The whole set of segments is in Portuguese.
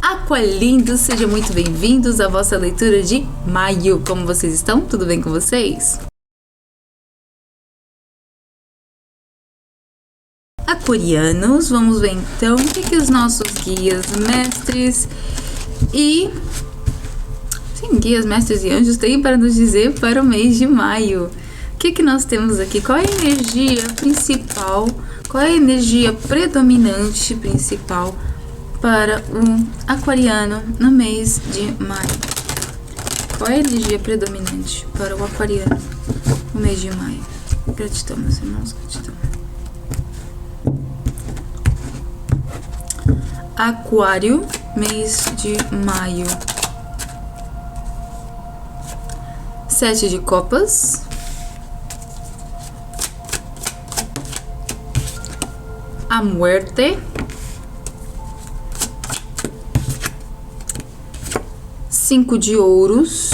Aqualindos, sejam muito bem-vindos à vossa leitura de maio. Como vocês estão? Tudo bem com vocês? Aquarianos, vamos ver então o que os nossos guias, mestres e... Sim, guias, mestres e anjos têm para nos dizer para o mês de maio. O que nós temos aqui? Qual é a energia principal? Qual é a energia predominante principal para o aquariano no mês de maio? Qual é a energia predominante para o aquariano no mês de maio? Gratidão, meus irmãos, gratidão. Aquário, mês de maio. 7 de copas. A muerte. 5 de ouros.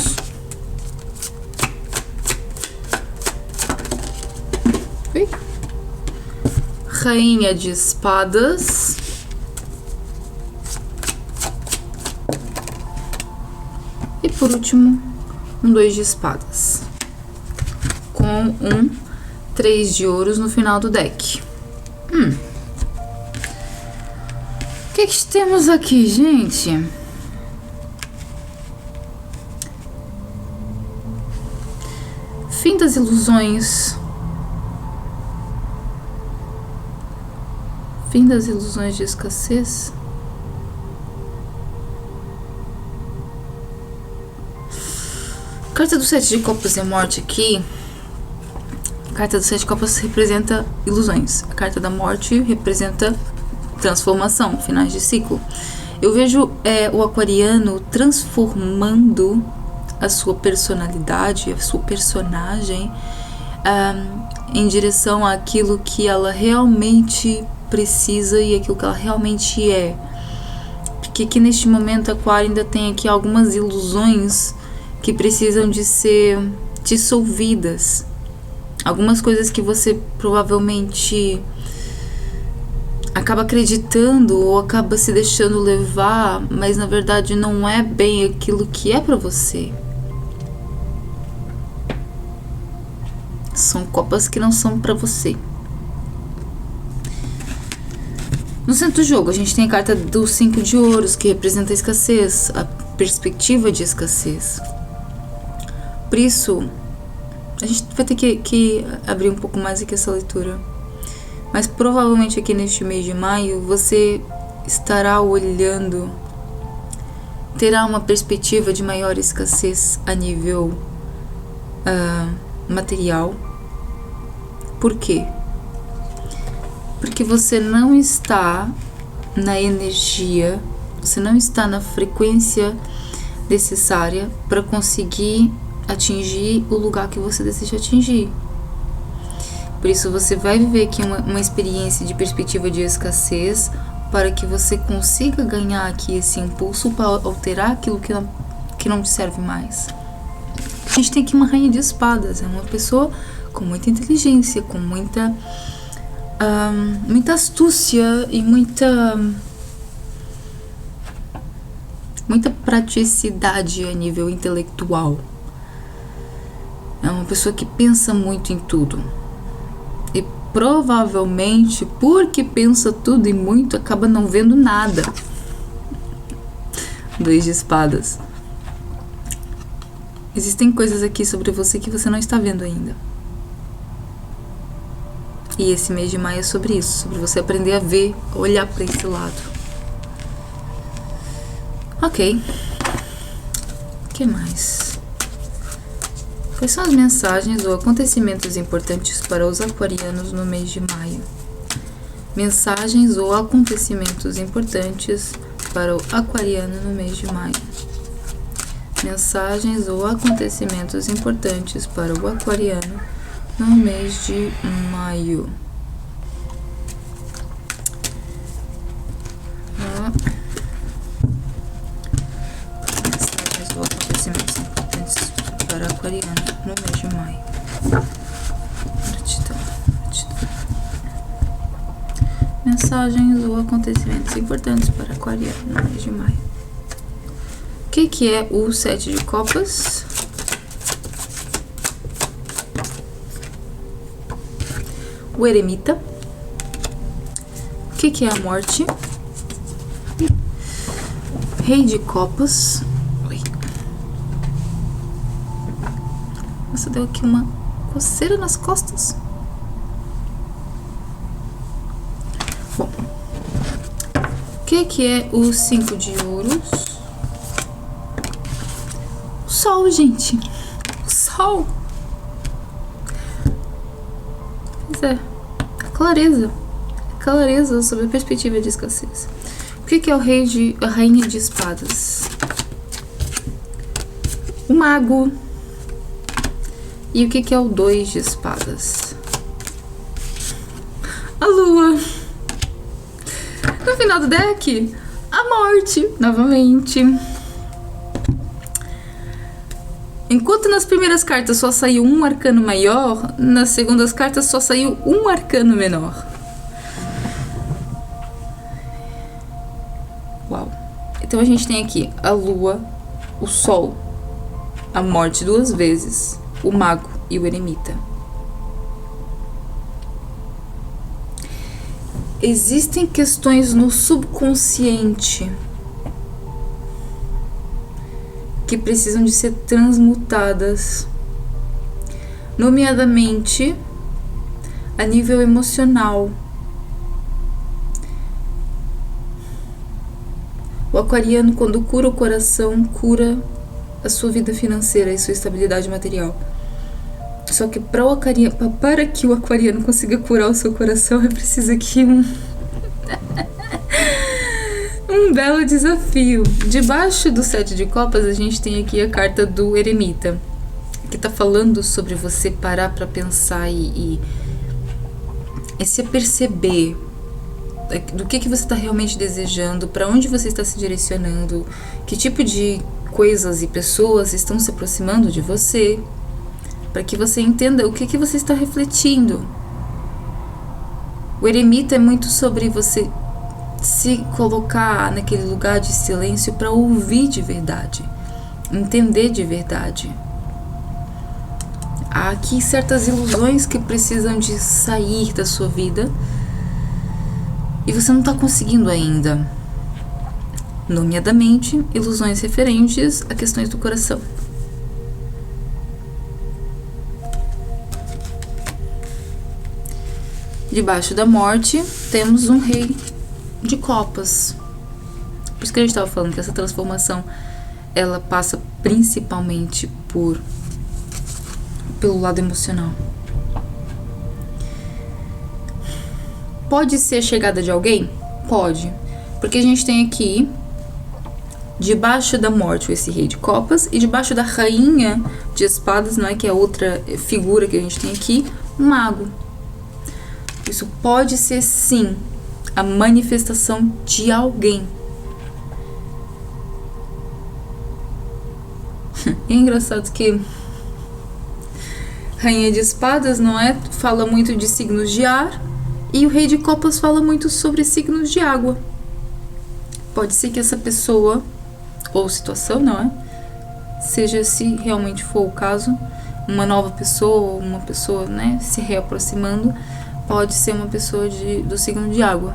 Rainha de espadas. E por último, um 2 de espadas. Com um 3 de ouros no final do deck. O que temos aqui, gente? Fim das ilusões. Fim das ilusões de escassez. Carta do 7 de copas e a morte aqui. A carta do 7 de copas representa ilusões. A carta da morte representa transformação, finais de ciclo. Eu vejo o aquariano transformando a sua personalidade, a sua personagem em direção àquilo que ela realmente precisa e aquilo que ela realmente é. Porque aqui neste momento a aquário ainda tem aqui algumas ilusões que precisam de ser dissolvidas. Algumas coisas que você provavelmente acaba acreditando ou acaba se deixando levar, mas na verdade não é bem aquilo que é pra você. São copas que não são pra você. No centro do jogo, a gente tem a carta do 5 de ouros, que representa a escassez, a perspectiva de escassez. Por isso, a gente vai ter que abrir um pouco mais aqui essa leitura. Mas provavelmente aqui neste mês de maio, você estará olhando, terá uma perspectiva de maior escassez a nível material. Por quê? Porque você não está na energia, você não está na frequência necessária para conseguir atingir o lugar que você deseja atingir. Por isso você vai viver aqui uma experiência de perspectiva de escassez para que você consiga ganhar aqui esse impulso para alterar aquilo que não te serve mais. A gente tem aqui uma rainha de espadas, é uma pessoa com muita inteligência, com muita astúcia e muita praticidade a nível intelectual. É uma pessoa que pensa muito em tudo. E provavelmente, porque pensa tudo e muito, acaba não vendo nada. 2 de espadas. Existem coisas aqui sobre você que você não está vendo ainda. E esse mês de maio é sobre isso, sobre você aprender a ver, a olhar para esse lado. Ok. O que mais? Quais são as mensagens ou acontecimentos importantes para os aquarianos no mês de maio? Mensagens ou acontecimentos importantes para o aquariano no mês de maio. Mensagens ou acontecimentos importantes para o aquariano no mês de maio. Mensagens ou acontecimentos importantes para o aquariano no mês de maio. Gratidão. Mensagens ou acontecimentos importantes para aquariano no mês de maio. que é o 7 de copas? O eremita. O que é a morte? Rei de copas. Oi. Nossa, deu aqui uma coceira nas costas. Bom, o que é o 5 de ouros? O sol, gente. O sol. Pois é. Clareza sobre a perspectiva de escassez. O que é a rainha de espadas? O mago. E o que é o 2 de espadas? A lua. No final do deck, a morte, novamente. Enquanto nas primeiras cartas só saiu um arcano maior, nas segundas cartas só saiu um arcano menor. Uau. Então a gente tem aqui a lua, o sol, a morte 2 vezes, o mago e o eremita. Existem questões no subconsciente que precisam de ser transmutadas, nomeadamente a nível emocional. O aquariano, quando cura o coração, cura a sua vida financeira e sua estabilidade material. Só que para que o aquariano consiga curar o seu coração, é preciso que um belo desafio. Debaixo do 7 de copas, a gente tem aqui a carta do eremita, que tá falando sobre você parar pra pensar e se perceber do que você tá realmente desejando, pra onde você está se direcionando, que tipo de coisas e pessoas estão se aproximando de você, para que você entenda o que você está refletindo. O eremita é muito sobre você se colocar naquele lugar de silêncio para ouvir de verdade, entender de verdade. Há aqui certas ilusões que precisam de sair da sua vida e você não está conseguindo ainda. Nomeadamente, ilusões referentes a questões do coração. Debaixo da morte, temos um rei de copas. Por isso que a gente estava falando que essa transformação, ela passa principalmente pelo lado emocional. Pode ser a chegada de alguém? Pode. Porque a gente tem aqui, debaixo da morte, esse rei de copas, e debaixo da rainha de espadas, não é, que é outra figura que a gente tem aqui, um mago. Isso pode ser, sim, a manifestação de alguém. É engraçado que rainha de espadas, não é, fala muito de signos de ar, e o rei de copas fala muito sobre signos de água. Pode ser que essa pessoa ou situação, não é, seja, se realmente for o caso, uma nova pessoa, uma pessoa, né, se reaproximando, pode ser uma pessoa do signo de água.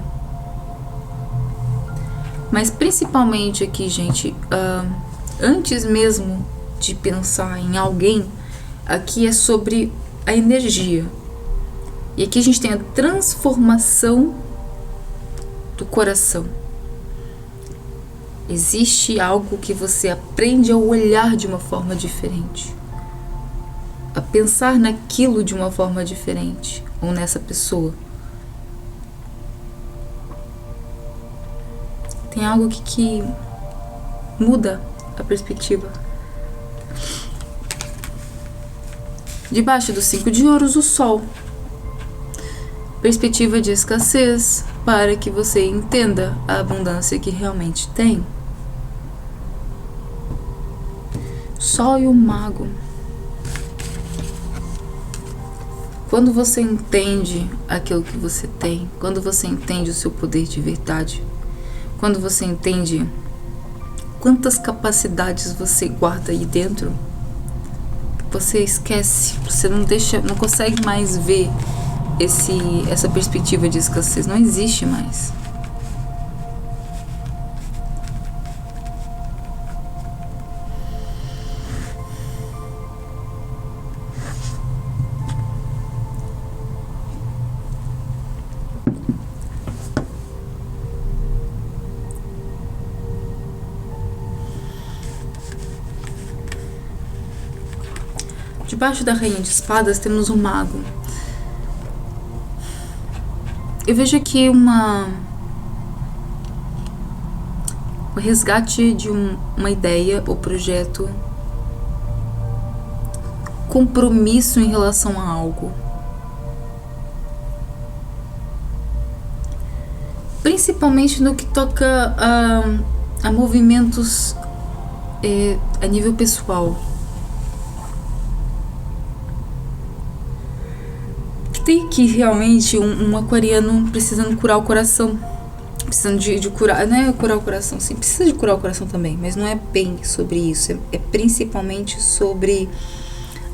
Mas principalmente aqui, gente, antes mesmo de pensar em alguém, aqui é sobre a energia. E aqui a gente tem a transformação do coração. Existe algo que você aprende a olhar de uma forma diferente, a pensar naquilo de uma forma diferente, ou nessa pessoa. Tem algo aqui que muda a perspectiva. Debaixo do 5 de ouros, o sol. Perspectiva de escassez, para que você entenda a abundância que realmente tem. Sol e o mago. Quando você entende aquilo que você tem, quando você entende o seu poder de verdade, quando você entende quantas capacidades você guarda aí dentro, você esquece, você não consegue mais ver essa perspectiva de escassez, não existe mais. Debaixo da Rainha de Espadas temos o Mago. Eu vejo aqui o resgate de uma ideia ou projeto, compromisso em relação a algo. Principalmente no que toca a movimentos a nível pessoal. Tem que realmente um aquariano precisando curar o coração, precisando de curar, não é curar o coração, sim, precisa de curar o coração também, mas não é bem sobre isso, é principalmente sobre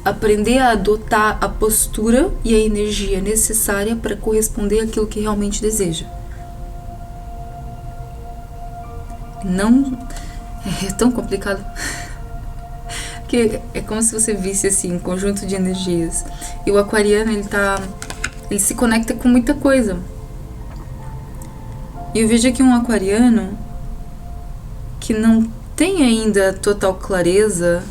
aprender a adotar a postura e a energia necessária para corresponder àquilo que realmente deseja. Não é tão complicado. Porque é como se você visse assim um conjunto de energias. E o aquariano, ele se conecta com muita coisa. E eu vejo aqui um aquariano que não tem ainda total clareza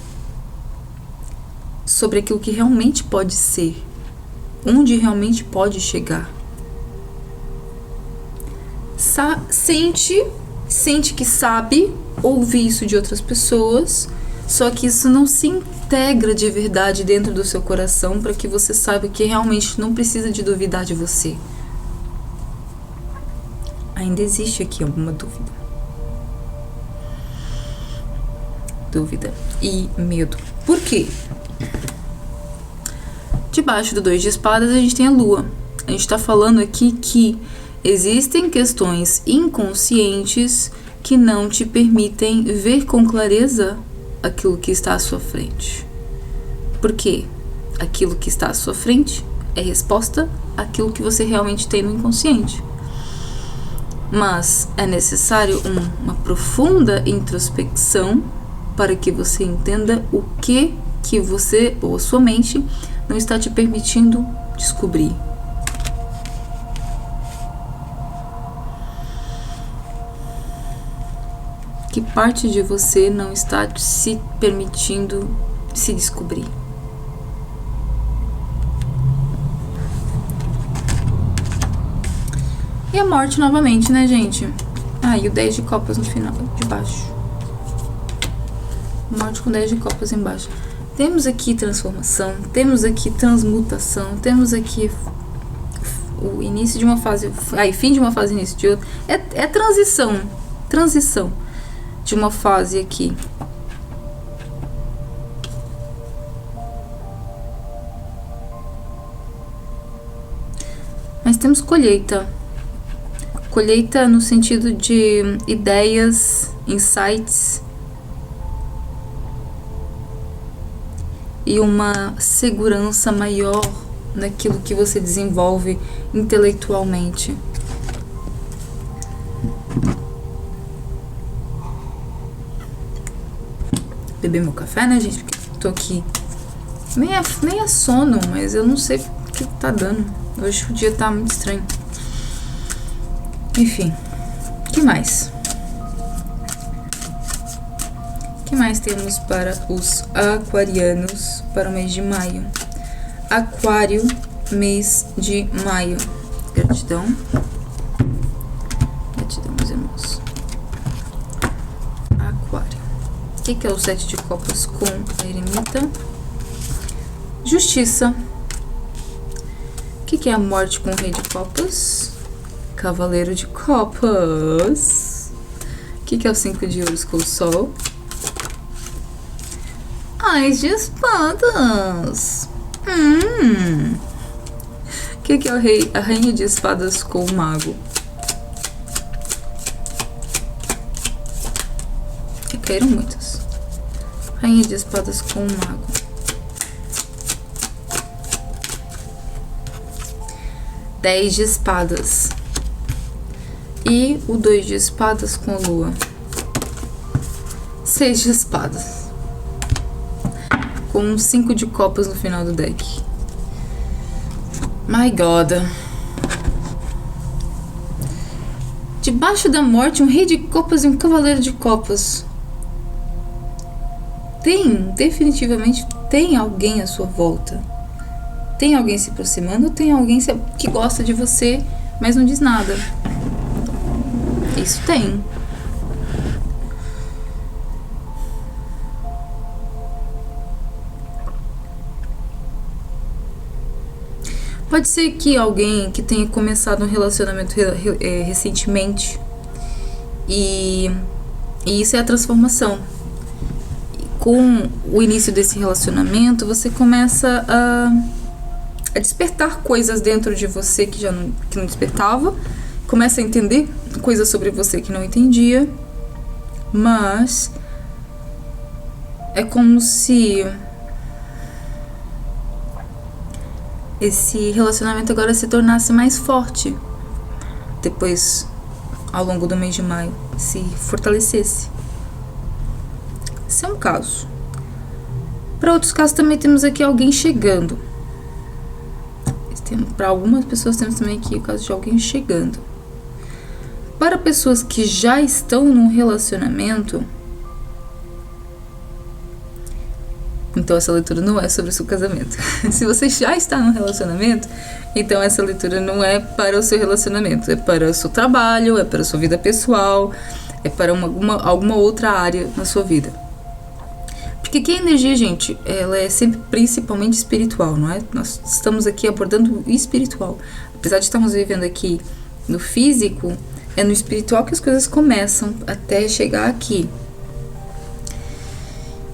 sobre aquilo que realmente pode ser, onde realmente pode chegar. Sente que sabe, ouve isso de outras pessoas, só que isso não se integra de verdade dentro do seu coração para que você saiba que realmente não precisa de duvidar de você. Ainda existe aqui alguma dúvida e medo. Por quê? Debaixo do 2 de espadas a gente tem a lua. A gente está falando aqui que existem questões inconscientes que não te permitem ver com clareza aquilo que está à sua frente. Por quê? Aquilo que está à sua frente é resposta àquilo que você realmente tem no inconsciente. Mas é necessário uma profunda introspecção para que você entenda o que você ou a sua mente não está te permitindo descobrir. Que parte de você não está se permitindo se descobrir? E a morte novamente, né, gente? E o 10 de copas no final, de baixo. Morte com 10 de copas embaixo. Temos aqui transformação, temos aqui transmutação, temos aqui o início de uma fase, fim de uma fase, início de outra. É transição de uma fase aqui. Mas temos colheita no sentido de ideias, insights e uma segurança maior naquilo que você desenvolve intelectualmente. Beber meu café, né, gente? Porque tô aqui meia sono, mas eu não sei o que tá dando. Hoje o dia tá muito estranho. Enfim, o que mais? O que mais temos para os aquarianos para o mês de maio? Aquário, mês de maio. Gratidão. Gratidão, meus irmãos. Aquário. O que é o 7 de copas com a eremita? Justiça. O que é a morte com o rei de copas? Cavaleiro de copas. O que é o 5 de ouros com o sol? Ás de espadas. O que é a rainha de espadas com o mago? caíram muitas. Rainha de espadas com o mago. Dez de espadas. E o 2 de espadas com a lua. 6 de espadas. Com 5 de copas no final do deck. My God. Debaixo da morte, um rei de copas e um cavaleiro de copas. Definitivamente tem alguém à sua volta. Tem alguém se aproximando, tem alguém que gosta de você, mas não diz nada. Isso tem. Pode ser que alguém que tenha começado um relacionamento recentemente e isso é a transformação. Com o início desse relacionamento, você começa a despertar coisas dentro de você que não despertava, começa a entender coisas sobre você que não entendia, mas é como se esse relacionamento agora se tornasse mais forte depois, ao longo do mês de maio, se fortalecesse. Esse é um caso. Para outros casos também temos aqui alguém chegando. Para algumas pessoas temos também aqui o caso de alguém chegando. Para pessoas que já estão num relacionamento, então essa leitura não é sobre o seu casamento. Se você já está num relacionamento, então essa leitura não é para o seu relacionamento, é para o seu trabalho, é para a sua vida pessoal, é para alguma outra área na sua vida. Porque aqui a energia, gente, ela é sempre principalmente espiritual, não é? Nós estamos aqui abordando o espiritual. Apesar de estarmos vivendo aqui no físico, é no espiritual que as coisas começam até chegar aqui.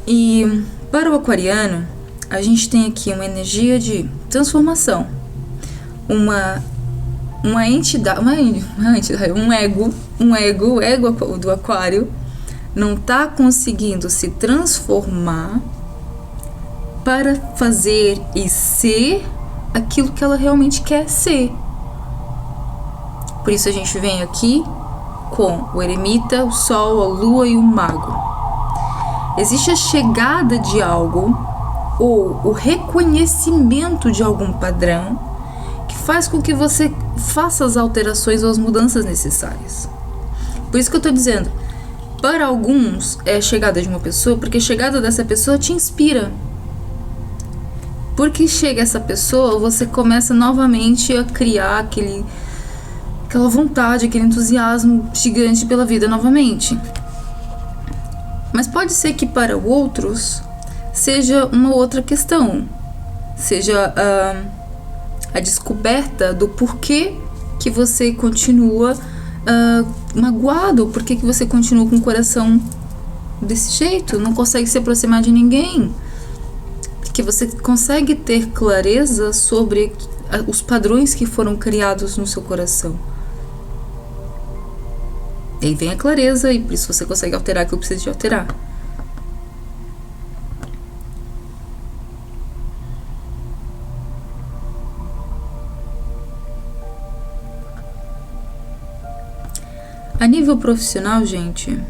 E para o aquariano, a gente tem aqui uma energia de transformação. Uma entidade, um ego do aquário não está conseguindo se transformar para fazer e ser aquilo que ela realmente quer ser. Por isso a gente vem aqui com o eremita, o sol, a lua e o mago. Existe a chegada de algo ou o reconhecimento de algum padrão que faz com que você faça as alterações ou as mudanças necessárias. Por isso que eu estou dizendo, para alguns é a chegada de uma pessoa, porque a chegada dessa pessoa te inspira. Porque chega essa pessoa, você começa novamente a criar aquela vontade, aquele entusiasmo gigante pela vida novamente. Mas pode ser que para outros seja uma outra questão, seja a descoberta do porquê que você continua magoado, porquê que você continua com o coração desse jeito, não consegue se aproximar de ninguém, porque você consegue ter clareza sobre os padrões que foram criados no seu coração. E aí vem a clareza e por isso você consegue alterar o que eu preciso de alterar. A nível profissional, gente,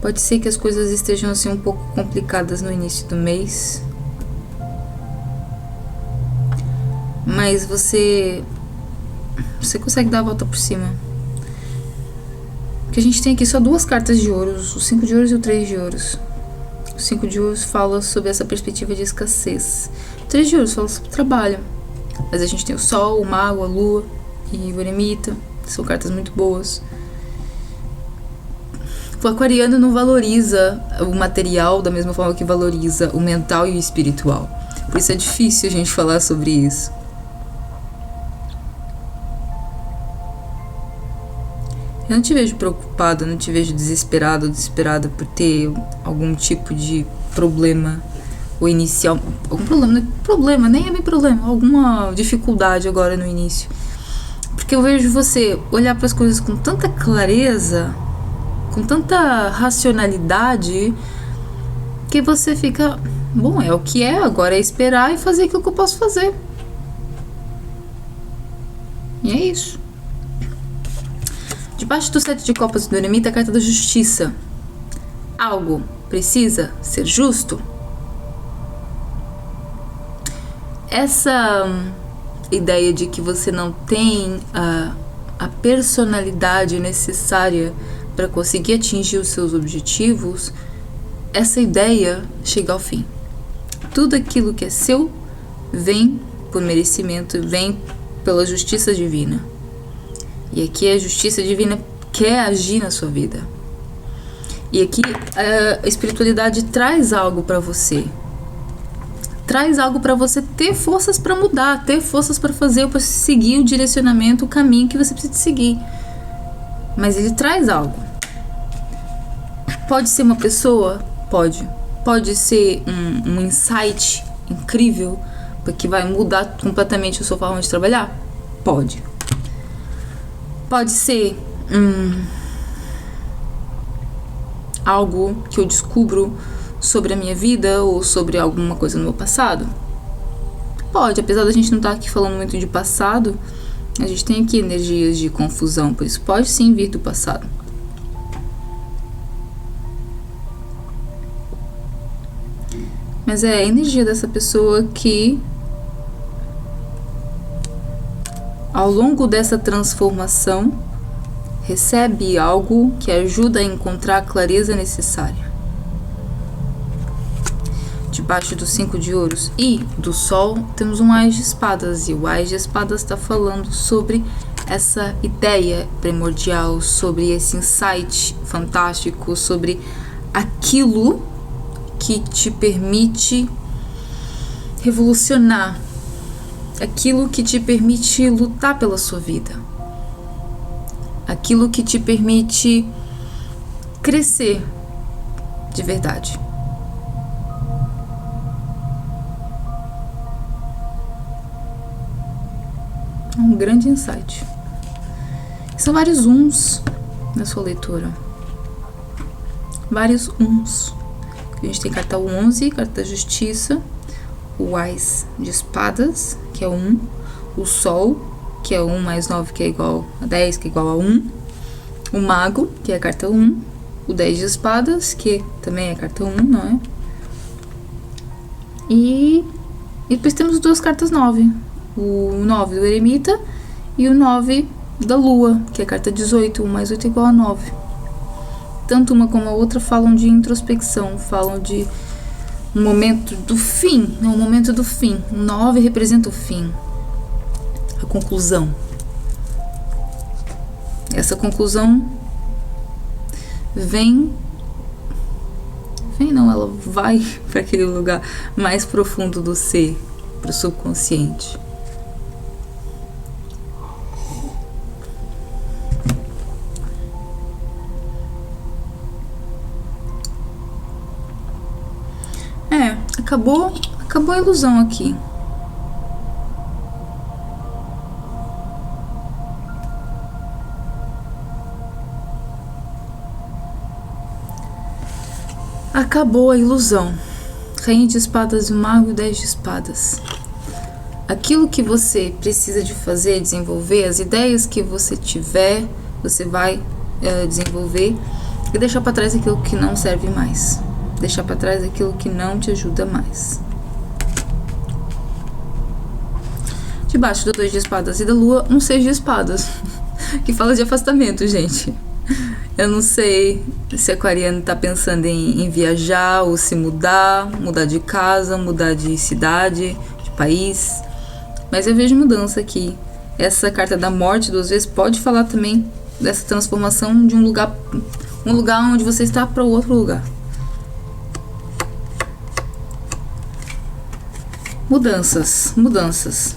pode ser que as coisas estejam assim um pouco complicadas no início do mês, mas você consegue dar a volta por cima. Porque a gente tem aqui só duas cartas de ouros, o 5 de ouros e o 3 de ouros. O 5 de ouros fala sobre essa perspectiva de escassez. O 3 de ouros fala sobre trabalho. Mas a gente tem o sol, o mago, a lua e o eremita. São cartas muito boas. O aquariano não valoriza o material da mesma forma que valoriza o mental e o espiritual. Por isso é difícil a gente falar sobre isso. Eu não te vejo preocupado, não te vejo desesperado ou desesperada por ter algum tipo de problema ou inicial. Algum problema, nem é bem problema, alguma dificuldade agora no início. Porque eu vejo você olhar para as coisas com tanta clareza, com tanta racionalidade que você fica, bom, é o que é, agora é esperar e fazer aquilo que eu posso fazer. E é isso. Debaixo do 7 de copas do eremita, a carta da justiça. Algo precisa ser justo? Essa ideia de que você não tem a personalidade necessária para conseguir atingir os seus objetivos, essa ideia chega ao fim. Tudo aquilo que é seu vem por merecimento, vem pela justiça divina. E aqui a justiça divina quer agir na sua vida. E aqui a espiritualidade traz algo para você. Traz algo para você ter forças para mudar, ter forças para fazer, para seguir o direcionamento, o caminho que você precisa seguir. Mas ele traz algo. Pode ser uma pessoa? Pode. Pode ser um insight incrível, porque vai mudar completamente a sua forma de trabalhar? Pode. Pode ser algo que eu descubro sobre a minha vida ou sobre alguma coisa no meu passado? Pode, apesar da gente não estar aqui falando muito de passado, a gente tem aqui energias de confusão, por isso pode sim vir do passado. Mas é a energia dessa pessoa que, ao longo dessa transformação, recebe algo que ajuda a encontrar a clareza necessária. Debaixo do 5 de ouros e do sol, temos um Ás de espadas. E o Ás de espadas está falando sobre essa ideia primordial, sobre esse insight fantástico, sobre aquilo que te permite revolucionar, aquilo que te permite lutar pela sua vida, aquilo que te permite crescer de verdade. Um grande insight. São vários uns na sua leitura. Vários uns. A gente tem carta 11, carta da justiça, o Ás de espadas, que é 1, o sol, que é 1 mais 9, que é igual a 10, que é igual a 1, o mago, que é a carta 1, o 10 de espadas, que também é carta 1, não é? E depois temos duas cartas 9, o 9 do eremita e o 9 da lua, que é a carta 18, 1 mais 8 é igual a 9. Tanto uma como a outra falam de introspecção, falam de um momento do fim, um momento do fim. O 9 representa o fim, a conclusão. Essa conclusão ela vai para aquele lugar mais profundo do ser, para o subconsciente. Acabou a ilusão aqui. Acabou a ilusão. Rainha de espadas, o mago e 10 de espadas. Aquilo que você precisa de fazer, desenvolver, as ideias que você tiver, você vai desenvolver e deixar para trás aquilo que não serve mais. Deixar para trás aquilo que não te ajuda mais. Debaixo do 2 de espadas e da lua, um 6 de espadas, que fala de afastamento, gente. Eu não sei se a aquariano tá pensando em viajar ou se mudar de casa, mudar de cidade, de país. Mas eu vejo mudança aqui. Essa carta da morte, 2 vezes, pode falar também dessa transformação de um lugar onde você está para outro lugar. Mudanças.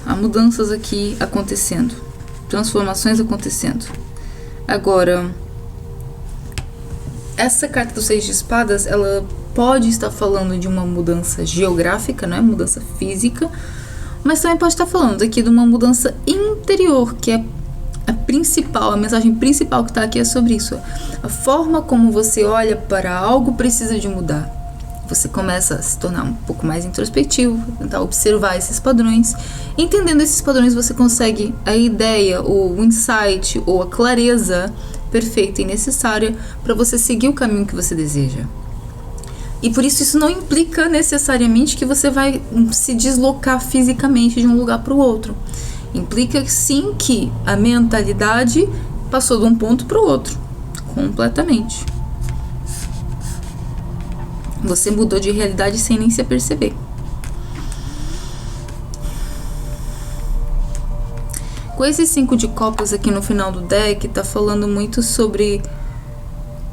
Há mudanças aqui acontecendo. Transformações acontecendo. Agora, essa carta do 6 de espadas, ela pode estar falando de uma mudança geográfica, não é? Mudança física. Mas também pode estar falando aqui de uma mudança interior, que é A mensagem principal que tá aqui é sobre isso. A forma como você olha para algo precisa de mudar. Você começa a se tornar um pouco mais introspectivo, tentar observar esses padrões. Entendendo esses padrões, você consegue a ideia, ou o insight, ou a clareza perfeita e necessária para você seguir o caminho que você deseja. E por isso não implica necessariamente que você vai se deslocar fisicamente de um lugar para o outro. Implica sim que a mentalidade passou de um ponto para o outro, completamente. Você mudou de realidade sem nem se aperceber. Com esses 5 de copas aqui no final do deck, tá falando muito sobre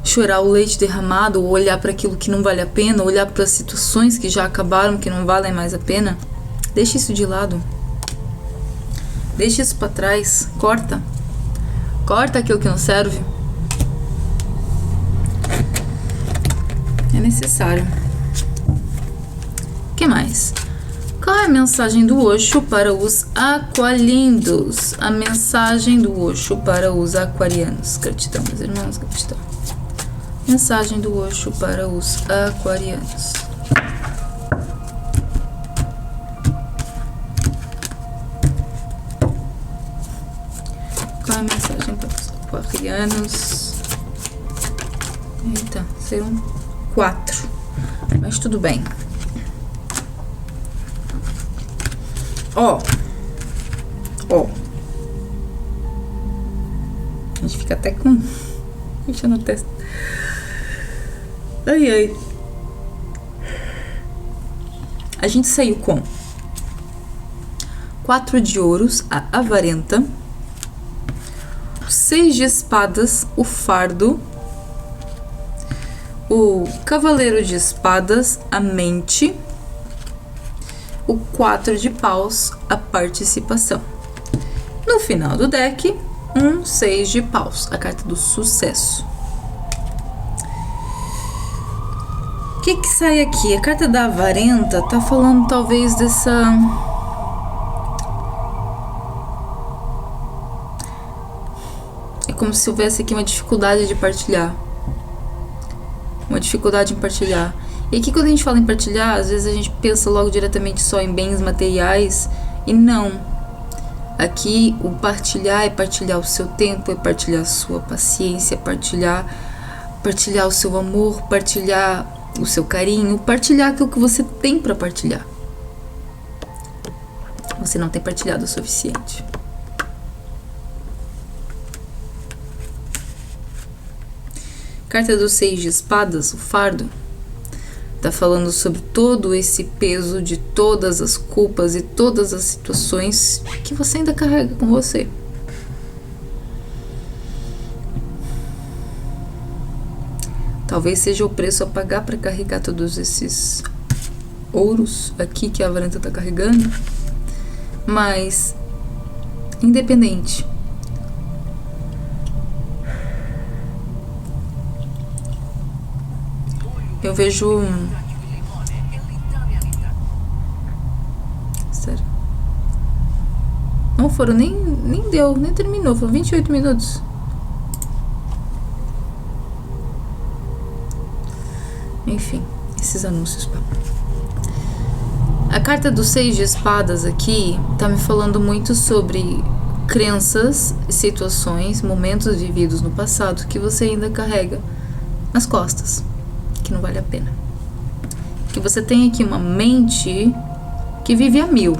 chorar o leite derramado, ou olhar para aquilo que não vale a pena, olhar para as situações que já acabaram, que não valem mais a pena. Deixa isso de lado. Deixa isso para trás. Corta aquilo que não serve. É necessário. O que mais? Qual é a mensagem do Osho para os aqualindos? A mensagem do Osho para os aquarianos. Gratidão, meus irmãos, gratidão. Mensagem do Osho para os aquarianos. Qual é a mensagem para os aquarianos? Eita, serão 4. Mas tudo bem. Ó. A gente fica até com... Deixa na testa. Ai. A gente saiu com 4 de ouros, a avarenta, 6 de espadas, o fardo, o cavaleiro de espadas, a mente, o 4 de paus, a participação. No final do deck, 6 de paus, a carta do sucesso. O que sai aqui? A carta da avarenta tá falando talvez dessa... É como se houvesse aqui uma dificuldade de partilhar. Uma dificuldade em partilhar. E aqui quando a gente fala em partilhar, às vezes a gente pensa logo diretamente só em bens materiais. E não. Aqui o partilhar é partilhar o seu tempo, é partilhar a sua paciência, partilhar o seu amor, partilhar o seu carinho, partilhar aquilo que você tem para partilhar. Você não tem partilhado o suficiente. Carta dos 6 de espadas, o fardo, tá falando sobre todo esse peso de todas as culpas e todas as situações que você ainda carrega com você. Talvez seja o preço a pagar para carregar todos esses ouros aqui que a avarenta tá carregando. Mas, independente, eu vejo... Sério. Não foram nem terminou, foram 28 minutos. Enfim, esses anúncios. A carta dos 6 de espadas aqui tá me falando muito sobre crenças, situações, momentos vividos no passado que você ainda carrega nas costas, que não vale a pena. Que você tem aqui uma mente que vive a 1000.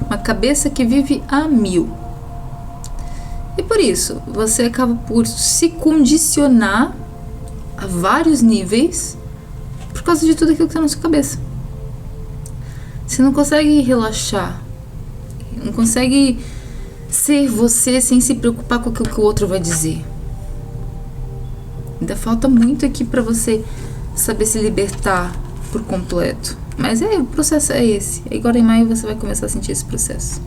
Uma cabeça que vive a 1000. E por isso, você acaba por se condicionar a vários níveis por causa de tudo aquilo que tá na sua cabeça. Você não consegue relaxar, não consegue ser você sem se preocupar com aquilo que o outro vai dizer. Ainda falta muito aqui pra você saber se libertar por completo. Mas o processo é esse. Agora em maio você vai começar a sentir esse processo.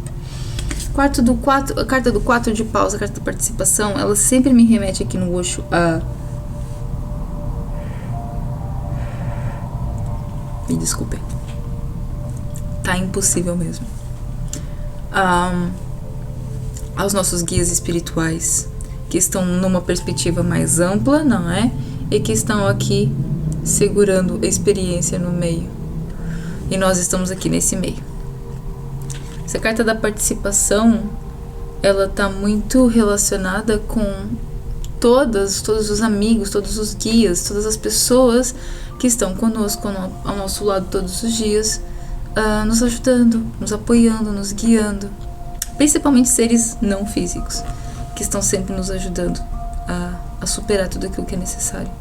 A carta do 4 de paus, a carta da participação, ela sempre me remete aqui no Osho a... Me desculpem. Tá impossível mesmo. aos nossos guias espirituais, que estão numa perspectiva mais ampla, não é? E que estão aqui segurando a experiência no meio. E nós estamos aqui nesse meio. Essa carta da participação, ela tá muito relacionada com todos os amigos, todos os guias, todas as pessoas que estão conosco, ao nosso lado todos os dias, nos ajudando, nos apoiando, nos guiando. Principalmente seres não físicos, que estão sempre nos ajudando a superar tudo aquilo que é necessário.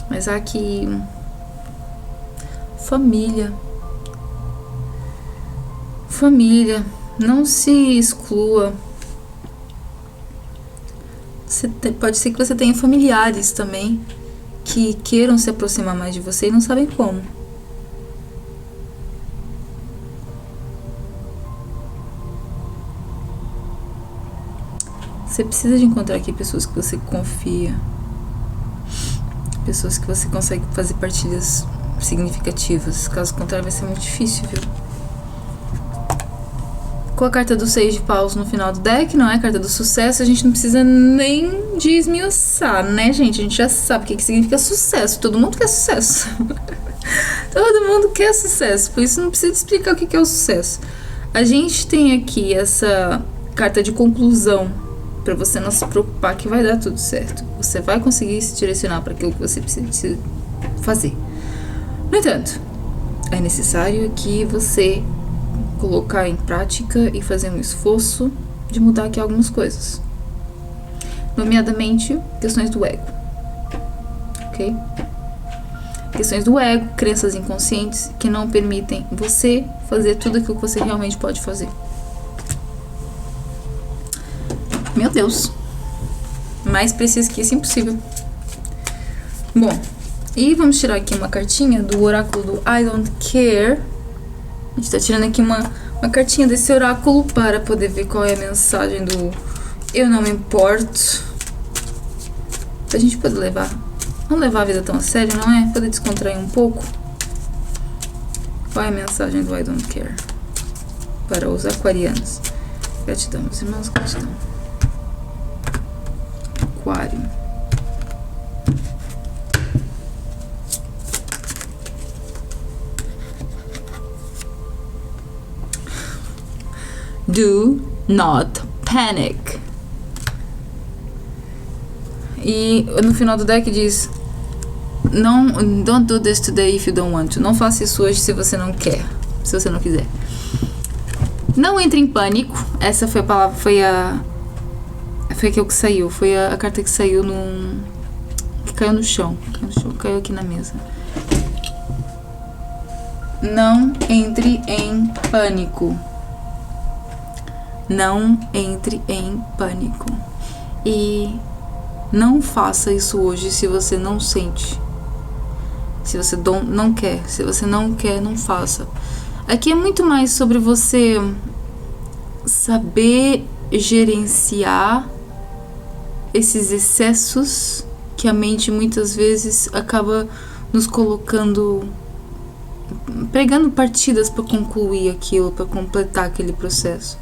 Mas há aqui família, não se exclua. Pode ser que você tenha familiares também que queiram se aproximar mais de você e não sabem como. Você precisa de encontrar aqui pessoas que você confia, pessoas que você consegue fazer partilhas significativas. Caso contrário, vai ser muito difícil, viu? Com a carta do 6 de paus no final do deck, não é? A carta do sucesso, a gente não precisa nem de esmiuçar, né, gente? A gente já sabe o que significa sucesso. Todo mundo quer sucesso. Todo mundo quer sucesso. Por isso não precisa explicar o que é o sucesso. A gente tem aqui essa carta de conclusão, para você não se preocupar que vai dar tudo certo. Você vai conseguir se direcionar para aquilo que você precisa fazer. No entanto, é necessário que você colocar em prática e fazer um esforço de mudar aqui algumas coisas. Nomeadamente, questões do ego. Ok? Questões do ego, crenças inconscientes que não permitem você fazer tudo aquilo que você realmente pode fazer. Meu Deus. Mais preciso que isso, impossível. Bom, e vamos tirar aqui uma cartinha do oráculo do I Don't Care. A gente tá tirando aqui uma cartinha desse oráculo para poder ver qual é a mensagem do Eu Não Me Importo. Pra gente poder levar. Não levar a vida tão a sério, não é? Poder descontrair um pouco. Qual é a mensagem do I Don't Care? Para os aquarianos. Gratidão, meus irmãos, gratidão. Aquário. Do not panic. E no final do deck diz: don't do this today if you don't want to. Não faça isso hoje se você não quer, se você não quiser. Não entre em pânico. Essa foi a palavra, foi aquilo que saiu, foi a carta que saiu que caiu no chão, caiu aqui na mesa. Não entre em pânico. Não entre em pânico. E não faça isso hoje se você não sente. Se você não quer. Se você não quer, não faça. Aqui é muito mais sobre você saber gerenciar esses excessos que a mente muitas vezes acaba nos colocando, pregando partidas para concluir aquilo, para completar aquele processo.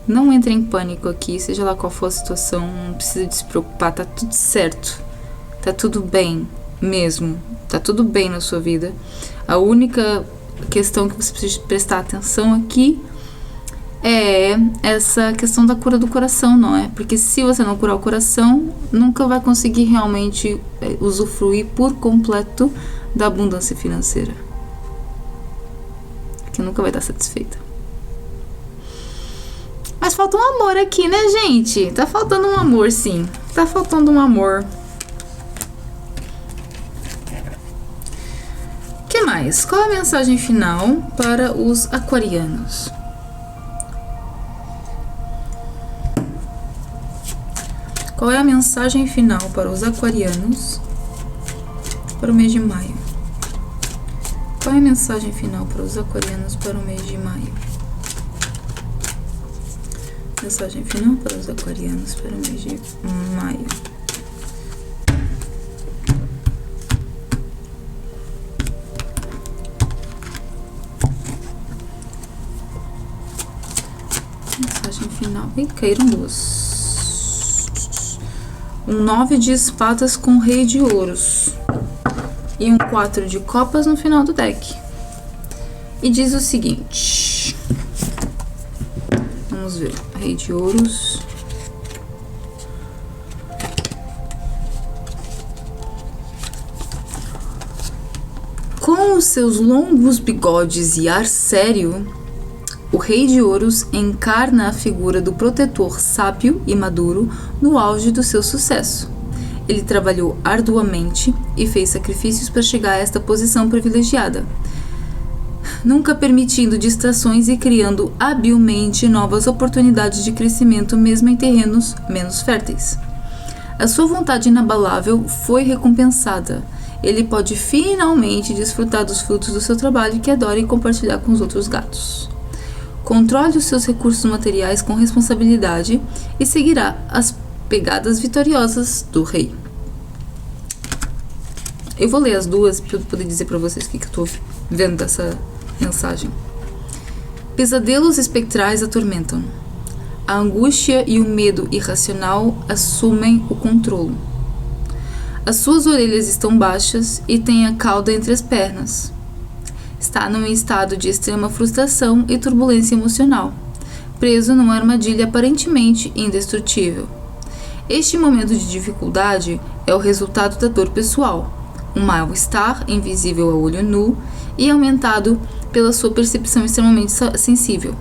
Não entre em pânico aqui, seja lá qual for a situação, não precisa se preocupar, tá tudo certo, tá tudo bem mesmo, tá tudo bem na sua vida. A única questão que você precisa prestar atenção aqui é essa questão da cura do coração, não é? Porque se você não curar o coração, nunca vai conseguir realmente usufruir por completo da abundância financeira, porque nunca vai estar satisfeita. Mas falta um amor aqui, né, gente? Tá faltando um amor, sim. Tá faltando um amor. O que mais? Qual é a mensagem final para os aquarianos? Qual é a mensagem final para os aquarianos para o mês de maio? Qual é a mensagem final para os aquarianos para o mês de maio? Mensagem final para os aquarianos para o mês de maio. final. Ih, caíram duas. Um 9 de espadas com rei de ouros. E um 4 de copas no final do deck. E diz o seguinte. Vamos ver. Rei de ouros. Com os seus longos bigodes e ar sério, o Rei de Ouros encarna a figura do protetor sábio e maduro no auge do seu sucesso. Ele trabalhou arduamente e fez sacrifícios para chegar a esta posição privilegiada, nunca permitindo distrações e criando habilmente novas oportunidades de crescimento mesmo em terrenos menos férteis. A sua vontade inabalável foi recompensada. Ele pode finalmente desfrutar dos frutos do seu trabalho que adora e compartilhar com os outros gatos. Controle os seus recursos materiais com responsabilidade e seguirá as pegadas vitoriosas do rei. Eu vou ler as duas para eu poder dizer para vocês o que eu estou vendo dessa mensagem. Pesadelos espectrais atormentam. A angústia e o medo irracional assumem o controle. As suas orelhas estão baixas e tem a cauda entre as pernas. Está num estado de extrema frustração e turbulência emocional, preso numa armadilha aparentemente indestrutível. Este momento de dificuldade é o resultado da dor pessoal, um mal-estar invisível a olho nu e aumentado pela sua percepção extremamente sensível.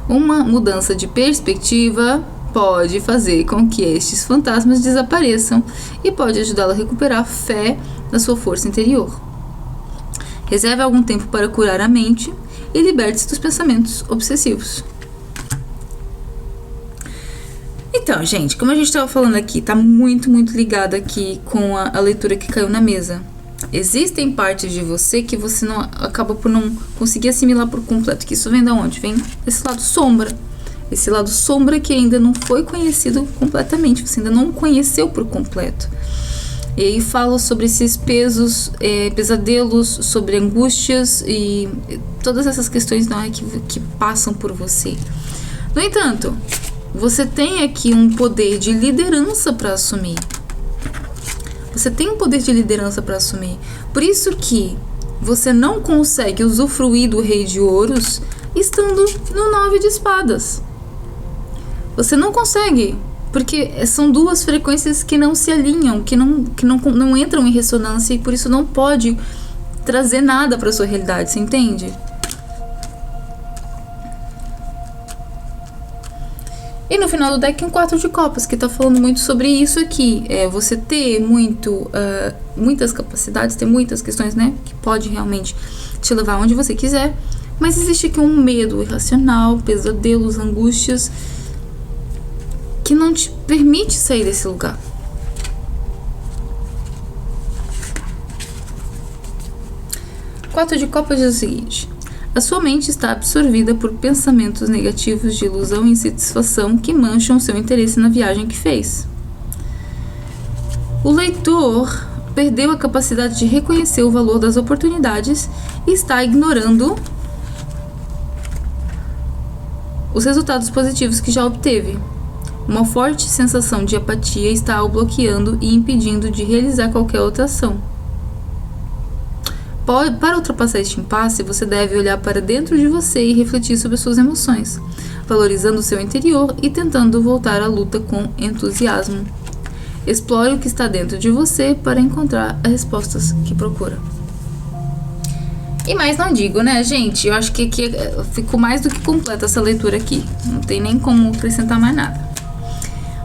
Uma mudança de perspectiva pode fazer com que estes fantasmas desapareçam e pode ajudá-la a recuperar fé na sua força interior. Reserve algum tempo para curar a mente e liberte-se dos pensamentos obsessivos. Então, gente, como a gente estava falando aqui, tá muito ligado aqui com a leitura que caiu na mesa. Existem partes de você que você não acaba por não conseguir assimilar por completo. Que isso vem de onde? Vem desse lado sombra. Esse lado sombra que ainda não foi conhecido completamente, você ainda não conheceu por completo. E aí fala sobre esses pesadelos, sobre angústias e todas essas questões que passam por você. No entanto, você tem aqui um poder de liderança para assumir. Você tem um poder de liderança para assumir. Por isso que você não consegue usufruir do Rei de Ouros estando no 9 de espadas. Você não consegue, porque são duas frequências que não se alinham, que não entram em ressonância e por isso não pode trazer nada para sua realidade, você entende? E no final do deck um 4 de copas, que tá falando muito sobre isso aqui. Você ter muitas capacidades, ter muitas questões, né? Que pode realmente te levar onde você quiser. Mas existe aqui um medo irracional, pesadelos, angústias, que não te permite sair desse lugar. Quatro de copas diz o seguinte: a sua mente está absorvida por pensamentos negativos de ilusão e insatisfação que mancham seu interesse na viagem que fez. O leitor perdeu a capacidade de reconhecer o valor das oportunidades e está ignorando os resultados positivos que já obteve. Uma forte sensação de apatia está o bloqueando e impedindo de realizar qualquer outra ação. Para ultrapassar este impasse, você deve olhar para dentro de você e refletir sobre suas emoções, valorizando o seu interior e tentando voltar à luta com entusiasmo. Explore o que está dentro de você para encontrar as respostas que procura. E mais não digo, né, gente? Eu acho que aqui ficou mais do que completa essa leitura aqui. Não tem nem como acrescentar mais nada.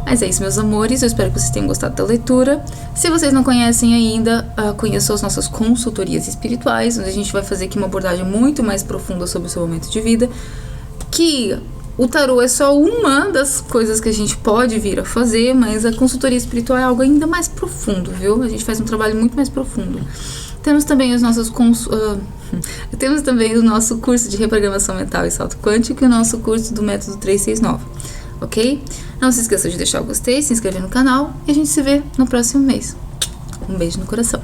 Mas é isso, meus amores, eu espero que vocês tenham gostado da leitura. Se vocês não conhecem ainda, conheçam as nossas consultorias espirituais, onde a gente vai fazer aqui uma abordagem muito mais profunda sobre o seu momento de vida, que o tarô é só uma das coisas que a gente pode vir a fazer, mas a consultoria espiritual é algo ainda mais profundo, viu? A gente faz um trabalho muito mais profundo. Temos também temos também o nosso curso de reprogramação mental e salto quântico e o nosso curso do método 369. Ok? Não se esqueça de deixar o gostei, se inscrever no canal e a gente se vê no próximo mês. Um beijo no coração.